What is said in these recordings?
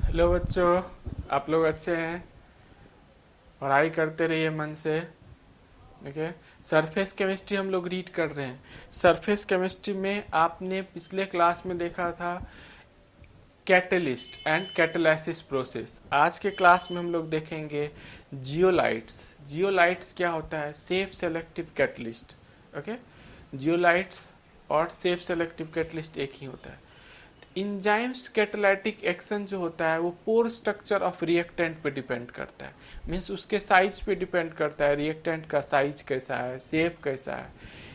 Hello बच्चों, आप लोग अच्छे हैं? पढ़ाई करते रहिए मन से। ओके। सरफेस केमिस्ट्री हम लोग रीड कर रहे हैं। सरफेस केमिस्ट्री में आपने पिछले क्लास में देखा था कैटलिस्ट एंड कैटलाइसिस प्रोसेस। आज के क्लास में हम लोग देखेंगे जियोलाइट्स। जियोलाइट्स क्या होता है? Safe selective catalyst. Okay. Zeolites और सेफ सेलेक्टिव कैटलिस्ट एक ही होता है। इंजाइम्स कैटालिटिक एक्शन जो होता है वो पोर स्ट्रक्चर ऑफ रिएक्टेंट पे डिपेंड करता है। मीन्स उसके साइज पे डिपेंड करता है, रिएक्टेंट का साइज कैसा है, शेप कैसा है।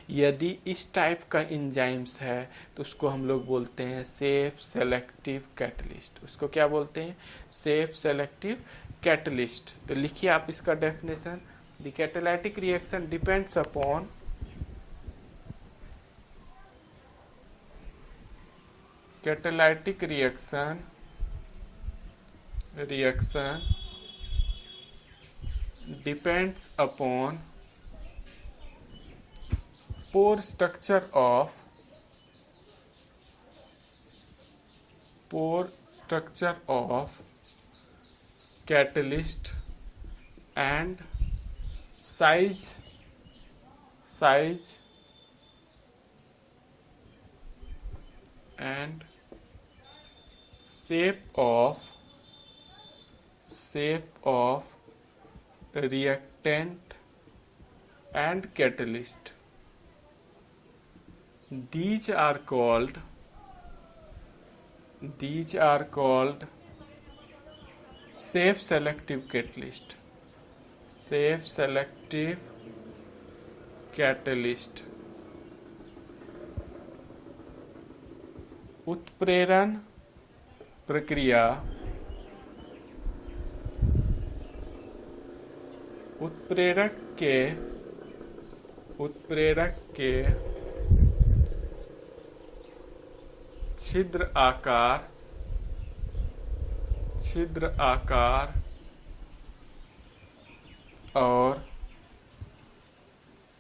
यदि इस टाइप का इंजाइम्स है तो उसको हम लोग बोलते हैं सेफ सेलेक्टिव कैटलिस्ट। उसको क्या बोलते हैं? Safe selective catalyst. तो लिखिए आप इसका definition. The catalytic reaction depends upon catalytic reaction depends upon pore structure of catalyst and size size and shape of reactant and catalyst. These are called safe selective catalyst. Safe selective catalyst. उत्प्रेरण प्रक्रिया उत्प्रेरक के छिद्र आकार और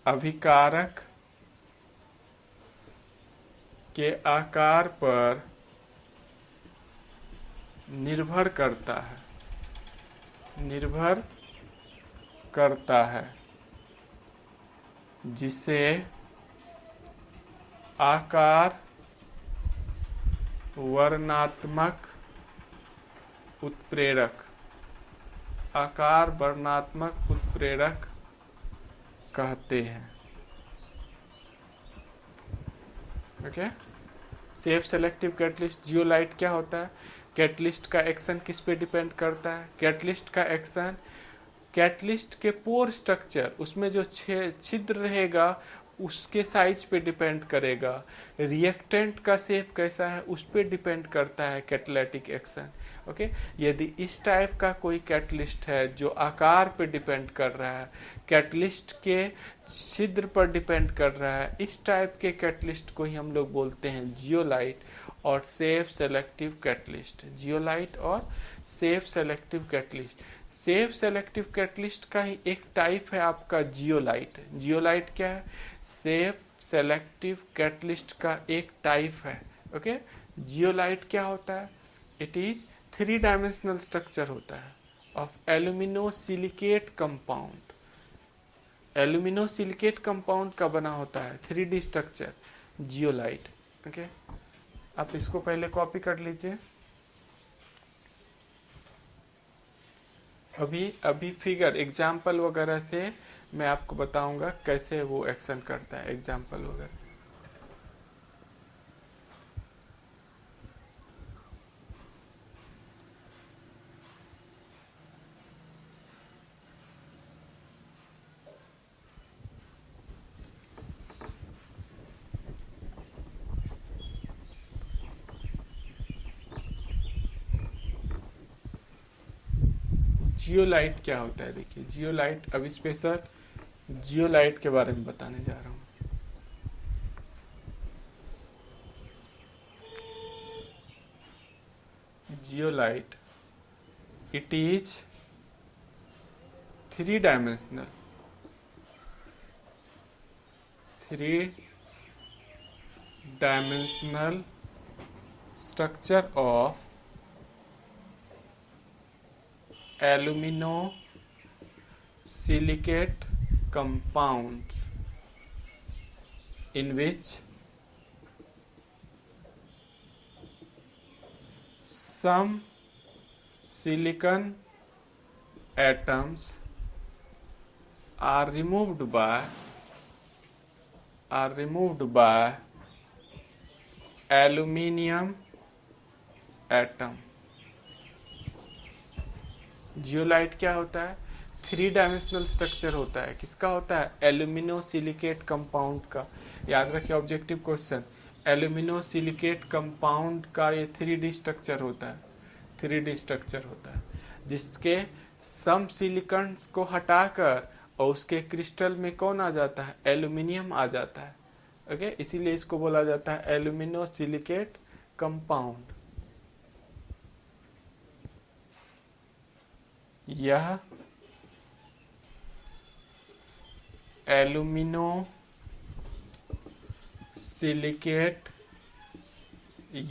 अभिकारक के आकार पर निर्भर करता है जिसे आकार वर्णात्मक उत्प्रेरक कहते हैं। Okay. Safe selective catalyst zeolite क्या होता है? कैटलिस्ट का एक्शन किस पे डिपेंड करता है? कैटलिस्ट का एक्शन कैटलिस्ट के पोर स्ट्रक्चर, उसमें जो छिद्र रहेगा उसके साइज पे डिपेंड करेगा। रिएक्टेंट का शेप कैसा है उस पे डिपेंड करता है कैटालिटिक एक्शन। ओके। यदि इस टाइप का कोई कैटलिस्ट है जो आकार पे डिपेंड कर रहा है, कैटलिस्ट के छिद्र पर डिपेंड कर रहा है, इस टाइप के कैटलिस्ट को ही हम लोग बोलते हैं जियोलाइट और सेफ सेलेक्टिव कैटलिस्ट। जियोलाइट और safe selective catalyst. Safe selective catalyst का ही एक टाइप है आपका जियोलाइट। जियोलाइट क्या है? सेफ सेलेक्टिव कैटलिस्ट का एक टाइप है। ओके। जियोलाइट क्या होता है? इट इज 3 डायमेंशनल स्ट्रक्चर होता है ऑफ एल्यूमिनोसिलिकेट कंपाउंड। एल्यूमिनोसिलिकेट कंपाउंड का बना होता है 3D स्ट्रक्चर जियोलाइट। ओके। आप इसको पहले कॉपी कर लीजिए। अभी फिगर एग्जाम्पल वगैरह से मैं आपको बताऊंगा कैसे वो एक्शन करता है, एग्जाम्पल वगैरह। जियोलाइट क्या होता है? देखिए जियोलाइट, अब स्पेशल जियोलाइट के बारे में बताने जा रहा हूँ। Zeolite, it is 3 dimensional structure of alumino silicate compounds in which some silicon atoms are removed by aluminium atom। Zeolite क्या होता है? 3 डायमेंशनल स्ट्रक्चर होता है। किसका होता है? एल्यूमिनो सिलिकेट कंपाउंड का। याद रखिए objective question, alumino silicate compound का ये 3D स्ट्रक्चर होता है। 3D स्ट्रक्चर होता है जिसके सम सिलिकॉन्स को हटाकर और उसके क्रिस्टल में कौन आ जाता है? एल्यूमिनियम आ जाता है। ओके, इसीलिए इसको बोला जाता है एल्यूमिनो सिलिकेट कंपाउंड। यह एल्यूमिनो सिलिकेट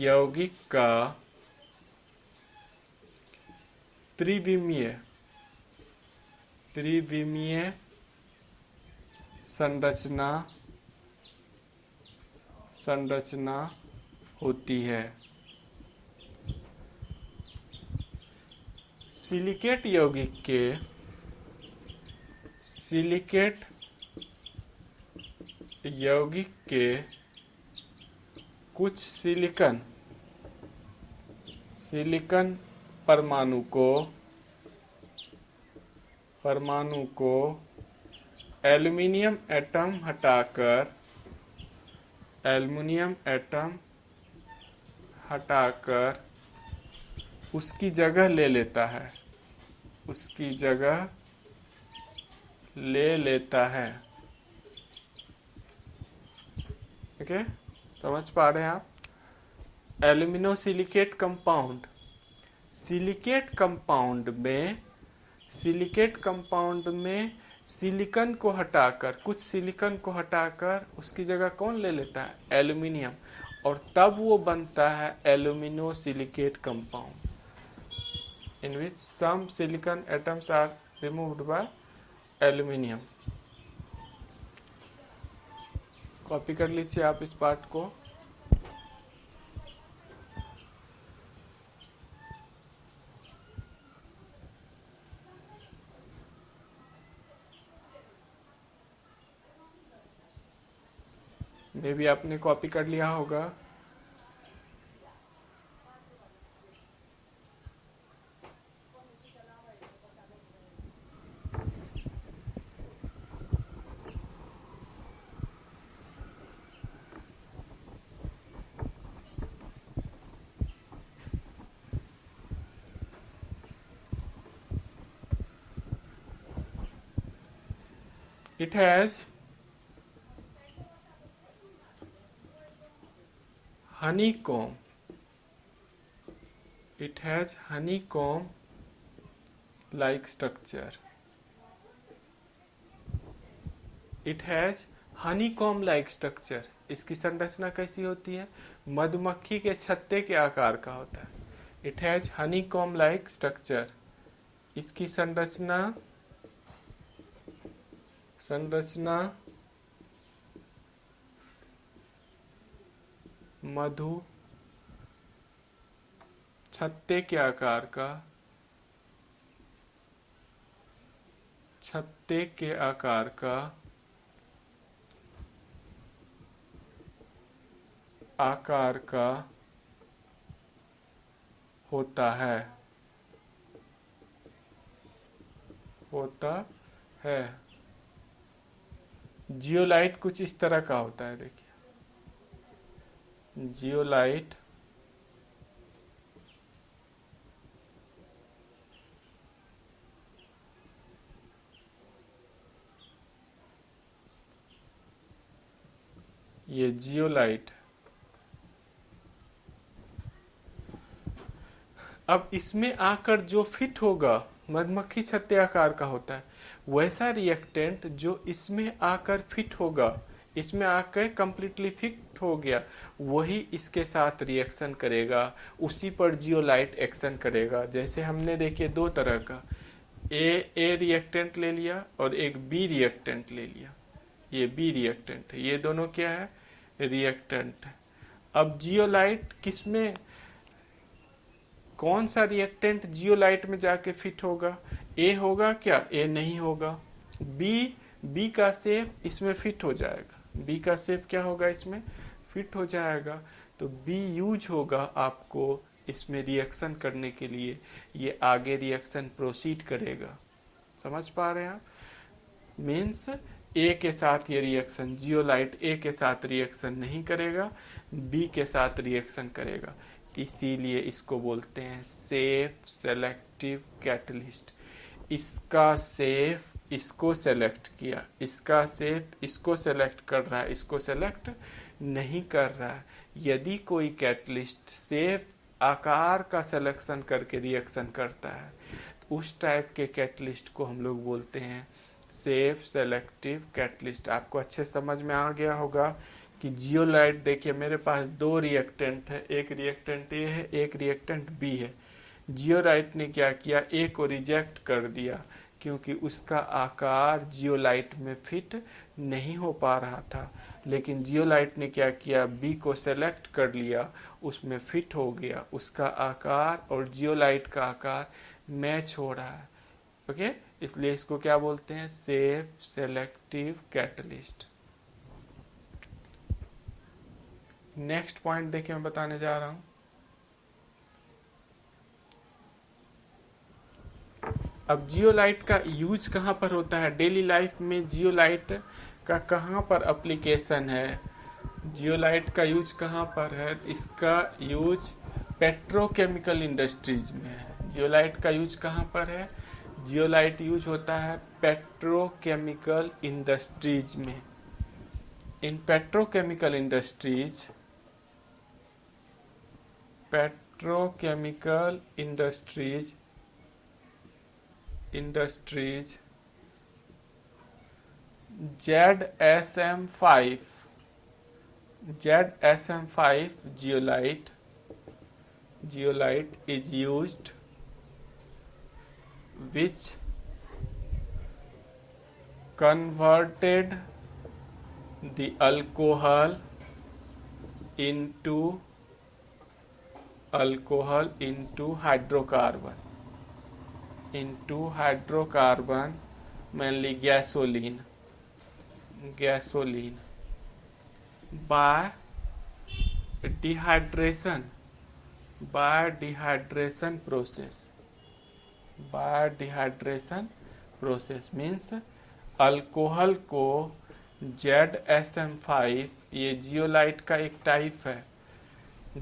यौगिक का त्रिविमीय संरचना होती है। सिलिकेट यौगिक के कुछ सिलिकॉन परमाणु को एल्यूमिनियम एटम हटाकर उसकी जगह ले लेता है। ओके, समझ पा रहे हैं आप? Alumino silicate compound, silicate compound में सिलिकॉन को हटाकर, कुछ सिलिकॉन को हटाकर उसकी जगह कौन ले लेता है? एल्यूमिनियम, और तब वो बनता है aluminosilicate compound in which some silicon atoms are removed by aluminium. Copy कर लीजिए आप इस पार्ट को। मे भी आपने कॉपी कर लिया होगा। It has honeycomb. It has honeycomb-like structure. It has honeycomb-like structure. इसकी संरचना कैसी होती है? मधुमक्खी के छत्ते के आकार का होता है। It has honeycomb-like structure. इसकी संरचना मधु छत्ते के आकार का होता है। जियोलाइट कुछ इस तरह का होता है। देखिए, जियोलाइट ये जियोलाइट। अब इसमें आकर जो फिट होगा, मधुमक्खी छत्ते आकार का होता है, वैसा रिएक्टेंट जो इसमें आकर फिट होगा, इसमें आकर कंप्लीटली फिट हो गया, वही इसके साथ रिएक्शन करेगा, उसी पर जियोलाइट एक्शन करेगा। जैसे हमने देखिए 2 तरह का, ए रिएक्टेंट ले लिया और एक बी रिएक्टेंट ले लिया, ये बी रिएक्टेंट है, ये दोनों क्या है, रिएक्टेंट है। अब जियोलाइट किसमें, कौन सा रिएक्टेंट जियोलाइट में जाके फिट होगा, ए होगा क्या, ए नहीं होगा। बी का शेप इसमें फिट हो जाएगा, बी का शेप क्या होगा, इसमें फिट हो जाएगा। तो बी यूज होगा आपको इसमें रिएक्शन करने के लिए, ये आगे रिएक्शन प्रोसीड करेगा। समझ पा रहे हैं आप? मीन्स ए के साथ ये रिएक्शन, जियोलाइट ए के साथ रिएक्शन नहीं करेगा, बी के साथ रिएक्शन करेगा, इसीलिए इसको बोलते हैं सेफ सेलेक्टिव कैटलिस्ट। इसका सेफ इसको सेलेक्ट किया, इसका सेफ इसको सेलेक्ट कर रहा है, इसको सेलेक्ट नहीं कर रहा है। यदि कोई कैटलिस्ट सेफ आकार का सिलेक्शन करके रिएक्शन करता है तो उस टाइप के कैटलिस्ट को हम लोग बोलते हैं सेफ सेलेक्टिव कैटलिस्ट। आपको अच्छे समझ में आ गया होगा कि जियोलाइट, देखिए मेरे पास दो रिएक्टेंट है, एक रिएक्टेंट ए है, एक रिएक्टेंट बी है। जियोलाइट ने क्या किया, ए को रिजेक्ट कर दिया क्योंकि उसका आकार जियोलाइट में फिट नहीं हो पा रहा था। लेकिन जियोलाइट ने क्या किया, बी को सेलेक्ट कर लिया, उसमें फिट हो गया, उसका आकार और जियोलाइट का आकार मैच हो रहा है। ओके, इसलिए इसको क्या बोलते हैं, safe selective catalyst. Next point देखिए मैं बताने जा रहा हूं। अब जियोलाइट का यूज कहाँ पर होता है, डेली लाइफ में जियोलाइट का कहाँ पर एप्लीकेशन है, जियोलाइट का यूज कहाँ पर है, इसका यूज पेट्रोकेमिकल इंडस्ट्रीज में है। जियोलाइट का यूज कहाँ पर है, जियोलाइट यूज होता है पेट्रोकेमिकल इंडस्ट्रीज में। In petrochemical industries, petrochemical industries ZSM5 zeolite is used which converted the alcohol into hydrocarbon, mainly gasoline by dehydration process means alcohol को ZSM5, ये जियोलाइट का एक टाइप है।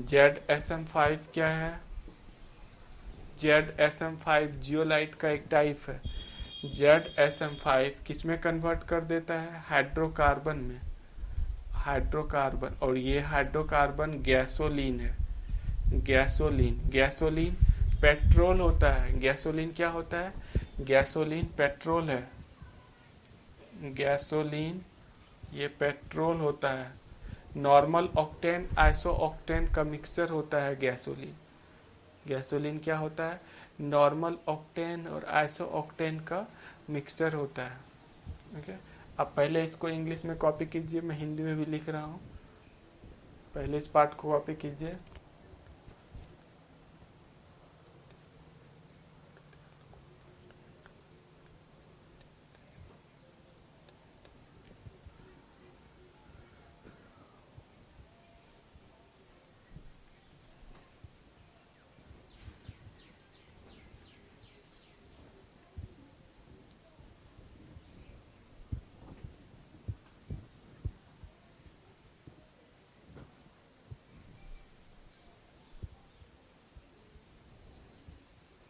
ZSM5 क्या है, ZSM5 जियोलाइट का एक टाइप है। ZSM5 किस में कन्वर्ट कर देता है, हाइड्रोकार्बन में, हाइड्रोकार्बन, और ये हाइड्रोकार्बन गैसोलीन है। गैसोलीन पेट्रोल होता है। गैसोलीन क्या होता है, गैसोलीन पेट्रोल है। गैसोलीन ये पेट्रोल होता है। नॉर्मल ऑक्टेन आइसो ऑक्टेन का मिक्सचर होता है गैसोलीन। गैसोलीन क्या होता है, नॉर्मल ऑक्टेन और आइसो ऑक्टेन का मिक्सचर होता है। ओके, अब पहले इसको इंग्लिश में कॉपी कीजिए, मैं हिंदी में भी लिख रहा हूँ, पहले इस पार्ट को कॉपी कीजिए।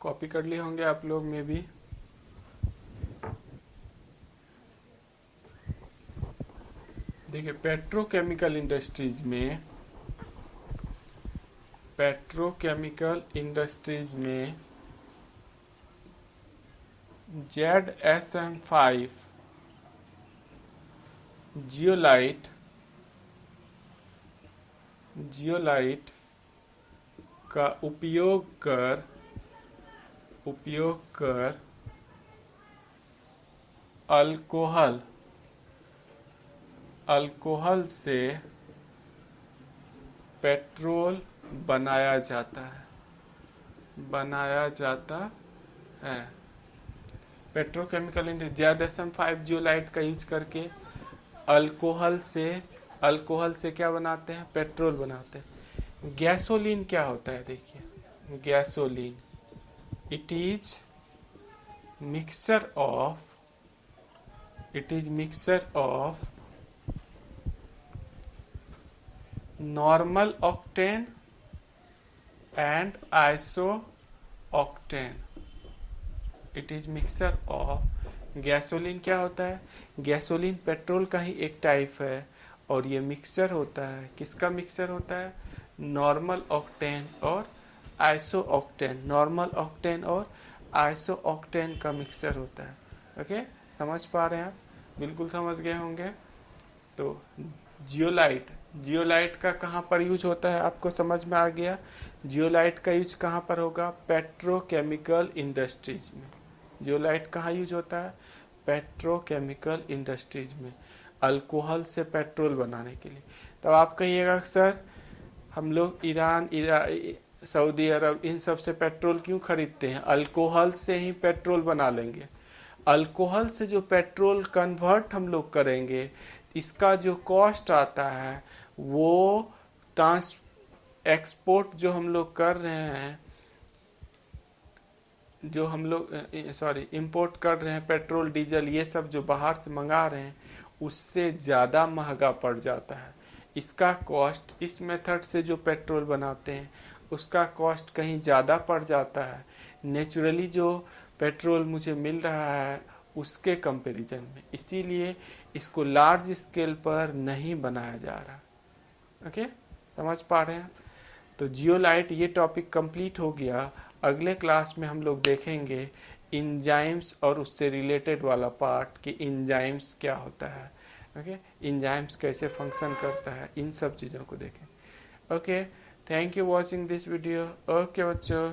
कॉपी कर लिए होंगे आप लोग में भी। देखिए पेट्रोकेमिकल इंडस्ट्रीज में ZSM5 जियोलाइट का उपयोग कर अल्कोहल अल्कोहल से पेट्रोल बनाया जाता है पेट्रोकेमिकल इंडस्ट्री ज़ियादसम 5 जियोलाइट का यूज करके अल्कोहल से क्या बनाते हैं, पेट्रोल बनाते हैं। गैसोलीन क्या होता है, देखिए gasoline it is mixture of normal octane and iso octane. It is mixture of gasoline क्या होता है, गैसोलीन पेट्रोल का ही एक टाइप है और ये मिक्सचर होता है, किसका मिक्सचर होता है, नॉर्मल ऑक्टेन और आइसो ऑक्टेन। नॉर्मल ऑक्टेन और आइसो ऑक्टेन का मिक्सचर होता है। ओके, समझ पा रहे हैं आप, बिल्कुल समझ गए होंगे। तो जियोलाइट का कहाँ पर यूज होता है, आपको समझ में आ गया। जियोलाइट का यूज कहाँ पर होगा, पेट्रोकेमिकल इंडस्ट्रीज में। जियोलाइट कहाँ यूज होता है, पेट्रोकेमिकल इंडस्ट्रीज में, अल्कोहल से पेट्रोल बनाने के लिए। तब आप कहिएगा सर हम लोग ईरान सऊदी अरब इन सब से पेट्रोल क्यों खरीदते हैं, अल्कोहल से ही पेट्रोल बना लेंगे। अल्कोहल से जो पेट्रोल कन्वर्ट हम लोग करेंगे, इसका जो कॉस्ट आता है वो एक्सपोर्ट जो हम लोग कर रहे हैं, जो हम लोग इंपोर्ट कर रहे हैं, पेट्रोल डीजल ये सब जो बाहर से मंगा रहे हैं, उससे ज़्यादा महंगा पड़ जाता है। इसका कॉस्ट, इस मेथड से जो पेट्रोल बनाते हैं उसका कॉस्ट कहीं ज़्यादा पड़ जाता है नेचुरली जो पेट्रोल मुझे मिल रहा है उसके कंपैरिजन में। इसीलिए इसको लार्ज स्केल पर नहीं बनाया जा रहा। ओके, समझ पा रहे हैं। तो जियोलाइट ये टॉपिक कंप्लीट हो गया। अगले क्लास में हम लोग देखेंगे इंजाइम्स और उससे रिलेटेड वाला पार्ट कि इंजाइम्स क्या होता है। ओके, इंजाइम्स कैसे फंक्शन करता है, इन सब चीज़ों को देखें। Okay, thank you watching this video. Okay बच्चों।